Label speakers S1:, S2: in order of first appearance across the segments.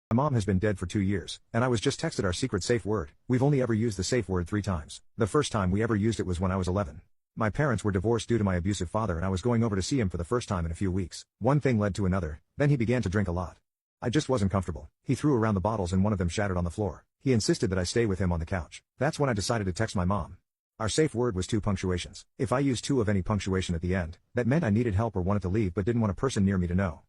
S1: My mom has been dead for 2 years, and I was just texted our secret safe word. We've only ever used the safe word 3 times. The first time we ever used it was when I was 11. My parents were divorced due to my abusive father, and I was going over to see him for the first time in a few weeks. One thing led to another, then he began to drink a lot. I just wasn't comfortable. He threw around the bottles and one of them shattered on the floor. He insisted that I stay with him on the couch. That's when I decided to text my mom. Our safe word was 2 punctuations. If I used 2 of any punctuation at the end, that meant I needed help or wanted to leave but didn't want a person near me to know.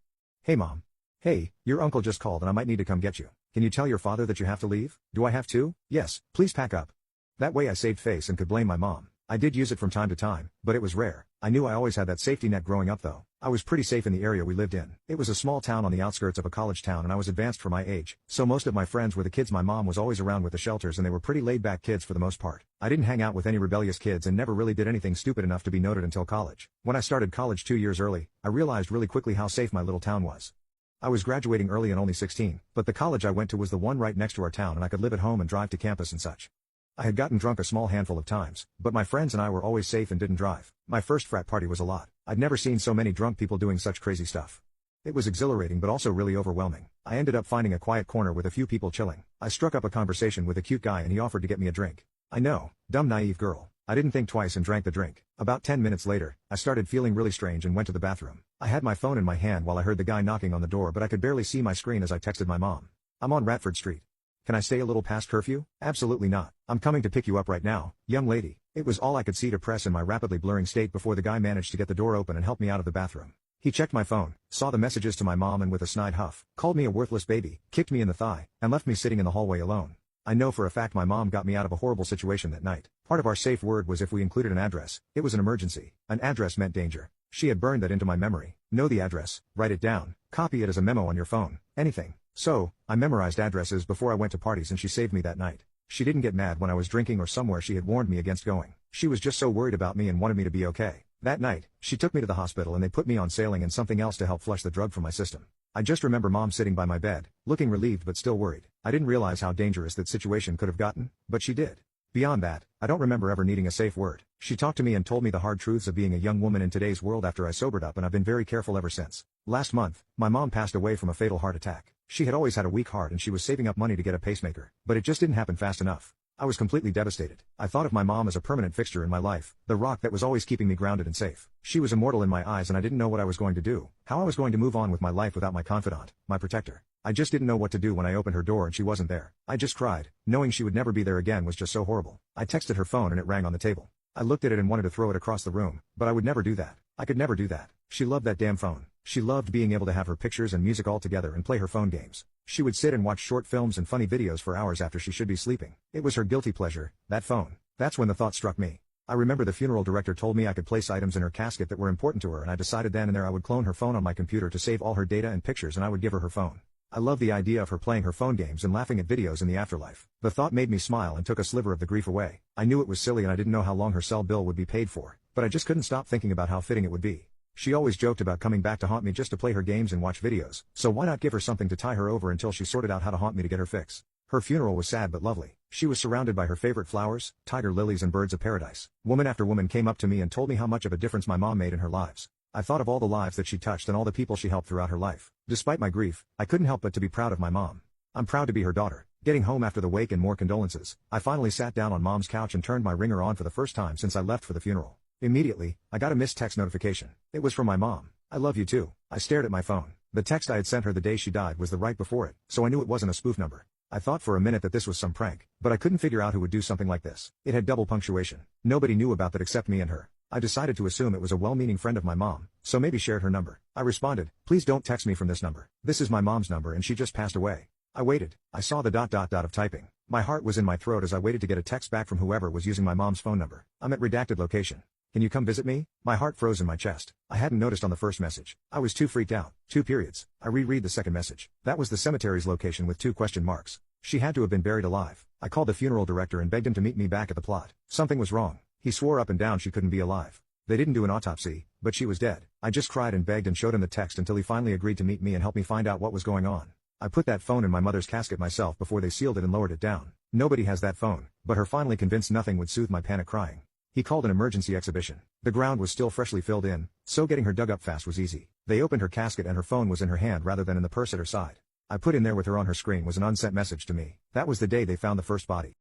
S1: Hey mom. Hey, your uncle just called and I might need to come get you. Can you tell your father that you have to leave? Do I have to? Yes, please pack up. That way I saved face and could blame my mom. I did use it from time to time, but it was rare. I knew I always had that safety net growing up though. I was pretty safe in the area we lived in. It was a small town on the outskirts of a college town and I was advanced for my age, so most of my friends were the kids my mom was always around with the shelters, and they were pretty laid-back kids for the most part. I didn't hang out with any rebellious kids and never really did anything stupid enough to be noted until college. When I started college 2 years early, I realized really quickly how safe my little town was. I was graduating early and only 16, but the college I went to was the one right next to our town and I could live at home and drive to campus and such. I had gotten drunk a small handful of times, but my friends and I were always safe and didn't drive. My first frat party was a lot. I'd never seen so many drunk people doing such crazy stuff. It was exhilarating but also really overwhelming. I ended up finding a quiet corner with a few people chilling. I struck up a conversation with a cute guy and he offered to get me a drink. I know, dumb naive girl. I didn't think twice and drank the drink. About 10 minutes later, I started feeling really strange and went to the bathroom. I had my phone in my hand while I heard the guy knocking on the door, but I could barely see my screen as I texted my mom. I'm on Ratford Street. Can I stay a little past curfew? Absolutely not. I'm coming to pick you up right now, young lady. It was all I could see to press in my rapidly blurring state before the guy managed to get the door open and help me out of the bathroom. He checked my phone, saw the messages to my mom and with a snide huff, called me a worthless baby, kicked me in the thigh, and left me sitting in the hallway alone. I know for a fact my mom got me out of a horrible situation that night. Part of our safe word was if we included an address, it was an emergency. An address meant danger. She had burned that into my memory. Know the address, write it down, copy it as a memo on your phone, anything. So, I memorized addresses before I went to parties and she saved me that night. She didn't get mad when I was drinking or somewhere she had warned me against going. She was just so worried about me and wanted me to be okay. That night, she took me to the hospital and they put me on saline and something else to help flush the drug from my system. I just remember mom sitting by my bed, looking relieved but still worried. I didn't realize how dangerous that situation could have gotten, but she did. Beyond that, I don't remember ever needing a safe word. She talked to me and told me the hard truths of being a young woman in today's world after I sobered up, and I've been very careful ever since. Last month, my mom passed away from a fatal heart attack. She had always had a weak heart and she was saving up money to get a pacemaker, but it just didn't happen fast enough. I was completely devastated. I thought of my mom as a permanent fixture in my life, the rock that was always keeping me grounded and safe. She was immortal in my eyes and I didn't know what I was going to do, how I was going to move on with my life without my confidant, my protector. I just didn't know what to do when I opened her door and she wasn't there. I just cried. Knowing she would never be there again was just so horrible. I texted her phone and it rang on the table. I looked at it and wanted to throw it across the room, but I would never do that. I could never do that. She loved that damn phone. She loved being able to have her pictures and music all together and play her phone games. She would sit and watch short films and funny videos for hours after she should be sleeping. It was her guilty pleasure, that phone. That's when the thought struck me. I remember the funeral director told me I could place items in her casket that were important to her, and I decided then and there I would clone her phone on my computer to save all her data and pictures, and I would give her her phone. I love the idea of her playing her phone games and laughing at videos in the afterlife. The thought made me smile and took a sliver of the grief away. I knew it was silly and I didn't know how long her cell bill would be paid for, but I just couldn't stop thinking about how fitting it would be. She always joked about coming back to haunt me just to play her games and watch videos, so why not give her something to tie her over until she sorted out how to haunt me to get her fix? Her funeral was sad but lovely. She was surrounded by her favorite flowers, tiger lilies and birds of paradise. Woman after woman came up to me and told me how much of a difference my mom made in her lives. I thought of all the lives that she touched and all the people she helped throughout her life. Despite my grief, I couldn't help but to be proud of my mom. I'm proud to be her daughter. Getting home after the wake and more condolences, I finally sat down on mom's couch and turned my ringer on for the first time since I left for the funeral. Immediately, I got a missed text notification. It was from my mom. I love you too. I stared at my phone. The text I had sent her the day she died was the right before it, so I knew it wasn't a spoof number. I thought for a minute that this was some prank, but I couldn't figure out who would do something like this. It had double punctuation. Nobody knew about that except me and her. I decided to assume it was a well-meaning friend of my mom, so maybe shared her number. I responded, please don't text me from this number. This is my mom's number and she just passed away. I waited. I saw the ... of typing. My heart was in my throat as I waited to get a text back from whoever was using my mom's phone number. I'm at redacted location. Can you come visit me? My heart froze in my chest. I hadn't noticed on the first message. I was too freaked out. 2 periods. I reread the second message. That was the cemetery's location with 2 question marks. She had to have been buried alive. I called the funeral director and begged him to meet me back at the plot. Something was wrong. He swore up and down she couldn't be alive. They didn't do an autopsy, but she was dead. I just cried and begged and showed him the text until he finally agreed to meet me and help me find out what was going on. I put that phone in my mother's casket myself before they sealed it and lowered it down. Nobody has that phone, but her finally convinced nothing would soothe my panic crying. He called an emergency exhibition. The ground was still freshly filled in, so getting her dug up fast was easy. They opened her casket and her phone was in her hand rather than in the purse at her side. I put in there with her on her screen was an unsent message to me. That was the day they found the first body.